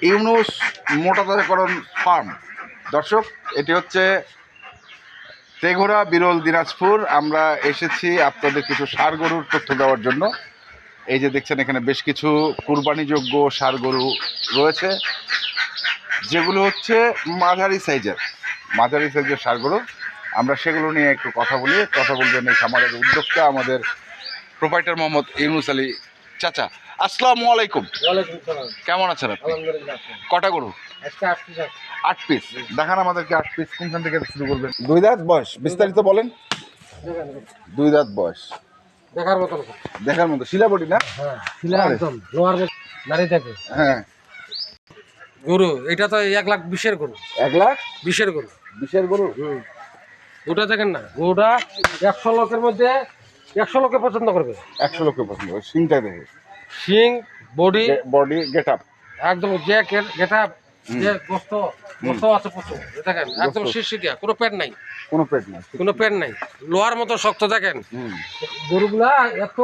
Yunus মোটাতাজাকরণ farm. দর্শক, এটি হচ্ছে তেঘোড়া, বিরল, দিনাজপুর। আমরা এসেছি আপনাদের কিছু ষাঁড় গরুর তথ্য দেওয়ার জন্য। এই যে দেখছেন, এখানে বেশ কিছু কুরবানিযোগ্য ষাঁড় গরু রয়েছে, যেগুলো হচ্ছে মাঝারি সাইজের ষাঁড় গরু। আমরা সেগুলো নিয়ে একটু কথা বলবেন এই খামারের উদ্যোক্তা, আমাদের প্রোপাইটার মোহাম্মদ ইউনুস আলী চাচা। আসসালামু আলাইকুম। কেমন আছেন আপনি? কটা গরু? 8 পিস। দেখান আমাদেরকে 8 পিস কোনখান থেকে শুরু করবেন। 2 দাঁত বয়স, বিস্তারিত বলেন। 2 দাঁত বয়স, দেখার মতো শিলাবটি না? হ্যাঁ, গরু এটা তো 1,20,000 গরু। 1,20,000 গরু। 20-এর গরু। ওটা দেখেন না, গরুটা 100 লোকের মধ্যে 100 লোকে পছন্দ করবে। 100 লোকের পছন্দ। সিংটা দেখে, শিং, বডি গেট আপ একদম, যে গেটা, যে গোস্ত আছে প্রচুর। দেখেন একদম শিরশিটিয়া, কোনো পেট নাই, কোনো পেট নাই, লোহার মতো শক্ত। দেখেন গরুগুলা এত।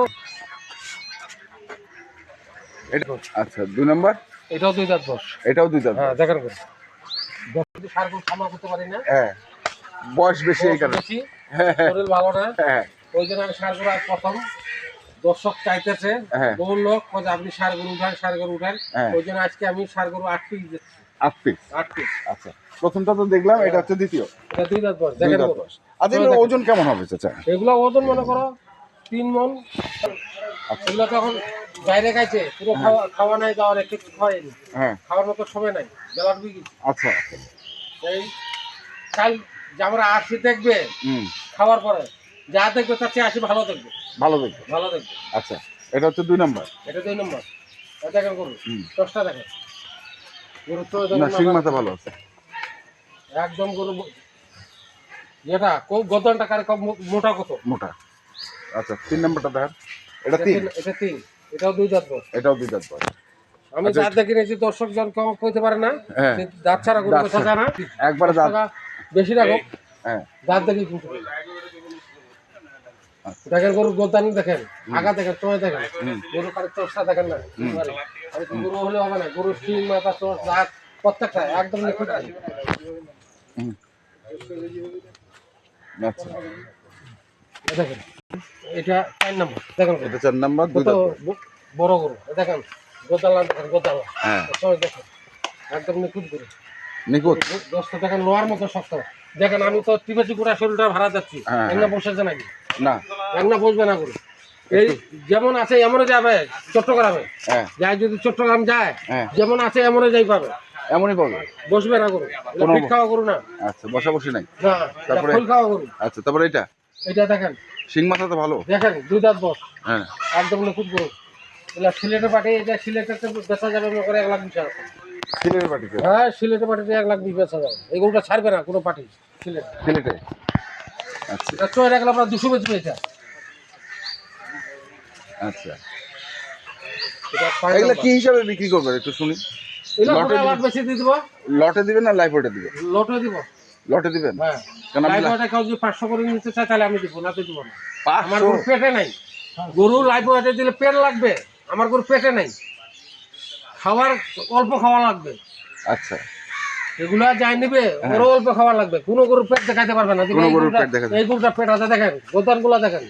আচ্ছা, 2 নম্বর। এটাও 2 দাঁত বয়স। এটাও 2 দাঁত। হ্যাঁ, দেখেন গরু সার গরু খামার করতে পারি না। হ্যাঁ, বয়স বেশি, এই কারণে শরীর ভালো না। হ্যাঁ, ওই জন্য আমি সার গরু প্রথম দর্শক চাইতেছে, বহু লোক আপনি সার গরু উঠান। ওই জন্য আজকে আমি সার গরু 8 পিস দিচ্ছি। 8 পিস। আচ্ছা, প্রথমটা তো দেখলাম, এটা হচ্ছে দ্বিতীয়। এটা 2 দাঁত বয়স। দেখেন আচ্ছা, এগুলো ওজন কেমন হবে চাচা? এগুলো ওজন মনে করো 3 মণ। এগুলো তখন বাইরে খাইছে, পুরো খাওয়া নাই, যাওয়ার একটু খাওয়াইনি। হ্যাঁ, খাওয়ার মতো সময় নাই, বেলার বিঘি। আচ্ছা। এই কাল যে আমরা আসি দেখবে, খাওয়ার পরে যা দেখবে তার চেয়ে আসি ভালো দেখবে। আচ্ছা, এটা হচ্ছে 2 নম্বর। এটা 2 নম্বর। দেখেন গরু 10টা দেখেন, গরু তো না, সিং মাথা ভালো আছে একদম। গরু যেটা গদনটা কারে মোটা, কত মোটা। আচ্ছা, 3 নম্বরটা দেখেন। এটা 3। এটাও 2 দাঁত বয়স। আমি দাঁত দেখে নিয়েছি, দর্শক জন কম কইতে পারে না, দাঁত ছাড়া গরু কথা যায় না। একবারে দাঁত বেশি রাখো, হ্যাঁ, দাঁত দেখি কিন্তু। দেখেন গরু গোদানি দেখেন, আগা দেখেন, তোমায় দেখেন, গরু কারে চর্চা দেখেন না। গরু হলে হবে না, গরুর শিং, মাথা, চোখ, দাঁত প্রত্যেকটা একদম নিখুঁত। আচ্ছা, দেখেন এটা 4 নম্বর। দেখেন এটা 4 নম্বর। কত বড় গরু। দেখেন গোদালা, দেখেন গোদালা, দেখেন একদম নিখুঁত গরু, দোস্ত। দেখেন লোহার মতো শক্ত। দেখেন আমি তো টিপেছি গোটা শরীরটা ভাড়া যাচ্ছি, একনা বসেছে নাকি না, একনা বসবে না গরু। এই যেমন আছে এমনই যাবে চট্টগ্রামে। যাই যদি চট্টগ্রাম যায়, যেমন আছে এমনই যাই পাবে, এমনই পাবে, বসবে না গরু। পিঠ খাওয়া গরু না। আচ্ছা, বসা নাই। তারপরে ফুল খাওয়া গরু। আচ্ছা, তারপরে এটা দেখেন, সিং মাথা তো ভালো। দেখেন 2 দাঁত বয়স, একদম নিখুঁত গরু। এটা সিলেটের পাটি, এটা সিলেটের বেচা যাবে মনে করে 1,20,000। সিলেটের পাটিতে? হ্যাঁ, সিলেটের পাটিতে 1,20,000 বেচা যাবে। এই গরুটা ছাড়বে না কোনো পাটি সিলেটে। আচ্ছা, এটা চয় রাখলে আমরা 200 বেচবে এটা। আচ্ছা, এগুলো কি হিসাবে বিক্রি করবেন একটু শুনি। লটে দিবেন না লাইফ ওয়েটে দিবেন? লটে দিবেন। হ্যাঁ, লাইফ ওয়েটে কেউ যদি 500 করে নিতে চায় তাহলে আমি দিব, না তো দিব না। আমার গরু পেটে নাই। গরু লাইফ ওয়েটে দিলে পেট লাগবে, আমার গরু পেটে নাই, খাবার অল্প খাওয়া লাগবে। আচ্ছা, এগুলা যাই নিবে ওরও অল্প খাওয়া লাগবে, কোনো গরু পেট দেখাতে পারবে না। এই গরুটা পেট আছে, দেখেন গোদান গুলা দেখেন,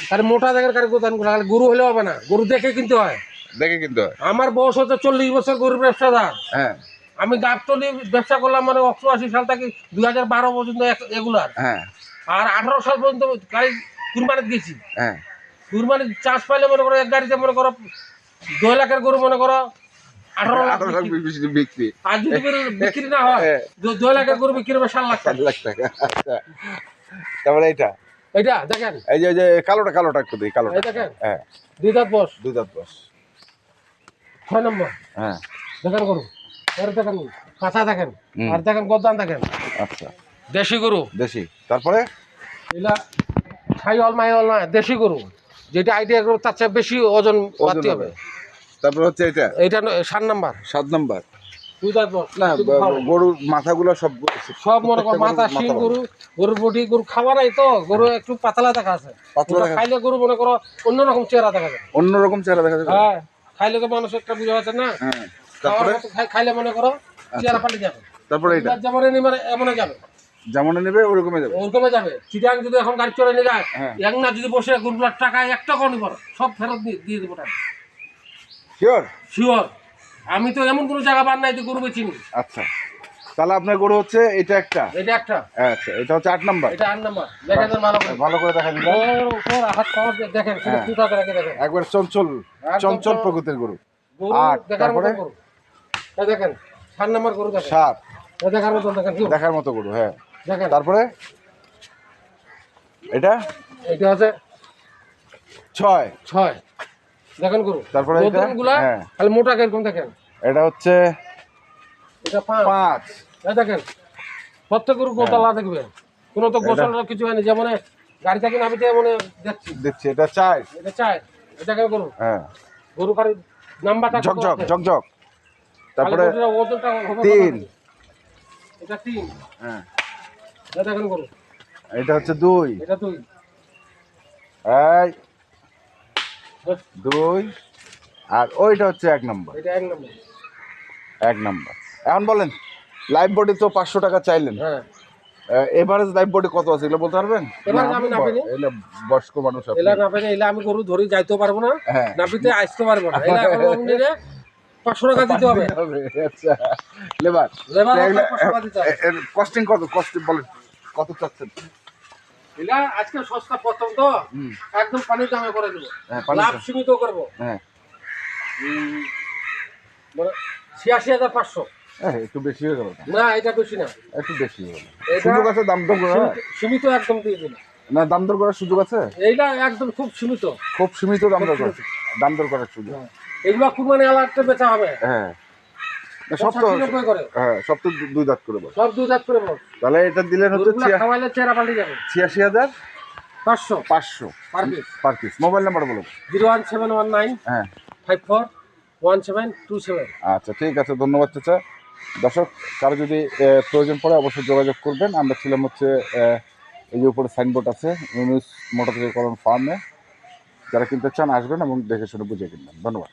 তার মোটা দেখেন, কার গোদান গুলা। গরু হলে হবে না, গরু দেখে কিনতে হয়। আমার বয়স হচ্ছে 40 বছর, গরুর ব্যবসাদার। আমি গাবতলি ব্যবসা করলাম মানে 88 সাল থেকে 2012 পর্যন্ত এগুলার। আর 18 সাল পর্যন্ত গাড়ি কুরবানিতে গেছি। কুরবানি চাষ পাইলে মনে করো এক গাড়িতে মনে করো 2 লাখের গরু মনে করো 18 লাখ বিক্রি। আর যদি বিক্রি না হয় 2 লাখের গরু বিক্রি হবে 7 লাখ টাকা। তারপরে এটা দেখেন, এই যে কালোটা একটু দিই। কালোটা দেখেন 2 দাঁত বয়স। 6 নম্বর। দেখেন গরু, দেখেন কাঁচা দেখেন, আর দেখেন গোদান দেখেন। আচ্ছা, দেশি গরু। তারপরে এগুলা খাই অলমাই অলমাই দেশি গরু, যেটা আইডিয়া গরু তার চেয়ে বেশি ওজন বাড়তে হবে। তারপরে হচ্ছে এটা 7 নম্বর। 7 নম্বর। 2 দাঁত বয়স। না, গরুর মাথাগুলো সব মনে করো মাথা, শিং, গরুর বডি। গরু খাওয়া নাই তো, গরু একটু পাতলা দেখা আছে। খাইলে গরু মনে করো অন্যরকম চেহারা দেখা যায়। হ্যাঁ, খাইলে তো মানুষ একটা বুঝা আছে না, তারপরে খাইলে মনে করো চেহারা পাল্টে যাবে। তারপরে এটা যেমন নিবে এমনই যাবে, যেমন নেবে ওরকমই যাবে। ওরকমে যাবে। চিটাং যদি এখন গাড়ি চলে নিয়ে যায়, হ্যাঁ। এক না যদি বসে গরুগুলার টাকা 1 টাকাও নিব না, সব ফেরত দিয়ে দেবো টাকা। শিওর? শিওর। আমি তো এমন কোনো জায়গা বাদ নাই যে গরু বেচিনি। আচ্ছা, তাহলে আপনার গরু হচ্ছে এটা একটা। এটা একটা। আচ্ছা, এটা হচ্ছে 8 নাম্বার। এটা 8 নাম্বার। দেখেন তো ভালো করে। ভালো করে দেখা দিলাম। ওর হাত পা দেখেন, শুধু হ্যাঁ। ফুটা করে দেখেন। একবার চঞ্চল একদম প্রকৃতির গরু। গরু 8 দেখার মতো তারপরে গরু। এই দেখেন 7 নাম্বার গরু দেখেন। 7 এই দেখার মতো দেখেন। দেখার মতো গরু। হ্যাঁ, দেখেন। তারপরে এটা এটা আছে 6 দেখেন গরু। তারপরে এটা? গোদনগুলা হ্যাঁ। খালি মোটা কিরকম দেখেন। এটা হচ্ছে এটা 5 এই দেখেন প্রত্যেক গরু গোতলা দেখবে, কোনো তো গোসল কিছু হয়নি, যেমন গাড়ি থেকে নামিতে মনে দেখছি এটা 4। এটা 4 এটা কেন গরু। হ্যাঁ, গরু কারি নাম্বারটা ঝকঝক। তারপরে ওজনটা হবে 3। এটা 3। হ্যাঁ, এটা দেখেন গরু। এটা হচ্ছে 2। এটা 2। এই 2 আর ওইটা হচ্ছে 1 নাম্বার। এটা 1 নম্বর। 1 নাম্বার। এখন বলেন, লাইভ বডি তো 500 টাকা চাইলেন, হ্যাঁ এভারেজ লাইভ বডি কত আছে এগুলো বলতে পারবেন? এবার আমি নাপিনি। এগুলো বয়স্ক মানুষ আপনি। এলা নাপিনি, এলা আমি গরু ধরে যাইতে পারবো না, হ্যাঁ। নাপিতে আসতে পারবো না। এলা এখন নিলে 500 টাকা দিতে হবে। আচ্ছা, লেবার লেবার 500 টাকা দিতে হবে। কস্টিং কস্টিং বলেন কত চাচ্ছেন? এলা আজকে সস্তা প্রথম তো একদম পানির দামে করে দেবো, হ্যাঁ, পানির লাভ দাম। সীমিত করবো। হ্যাঁ, 86,500। একটু বেশি হয়ে গেল না? না এটা বেশি না, একটু বেশি হয়ে গেল। এটা সুযোগ আছে দাম দর করার? সীমিত একদম দিয়ে দিলাম। না, দাম দর করার সুযোগ আছে? এইটা একদম খুব সীমিত। খুব সীমিত দাম দর করার, দাম দর করার সুযোগ। এগুলো কুরবানি আলাদা বেচা হবে। হ্যাঁ, সব তো 85-90 করে। হ্যাঁ, সব তো 2 দাঁত করে বল। সব 2 দাঁত করে বল। তাহলে এটা দিলেন হচ্ছে গরুগুলা খাওয়াইলে চেহারা পাল্টে যাবে। 86,500 500 পার পিস। মোবাইল নাম্বার বলুন। 01719 হ্যাঁ, 541727। আচ্ছা, ঠিক আছে, ধন্যবাদ চাচা। দর্শক, কারো যদি প্রয়োজন পড়ে অবশ্যই যোগাযোগ করবেন। আমরা ছিলাম হচ্ছে এই যে উপরে সাইনবোর্ড আছে, ইউনুস মোটরসাইকেল ফার্মে। যারা কিনতে চান আসবেন এবং দেখে শুনে বুঝে কিনবেন। ধন্যবাদ।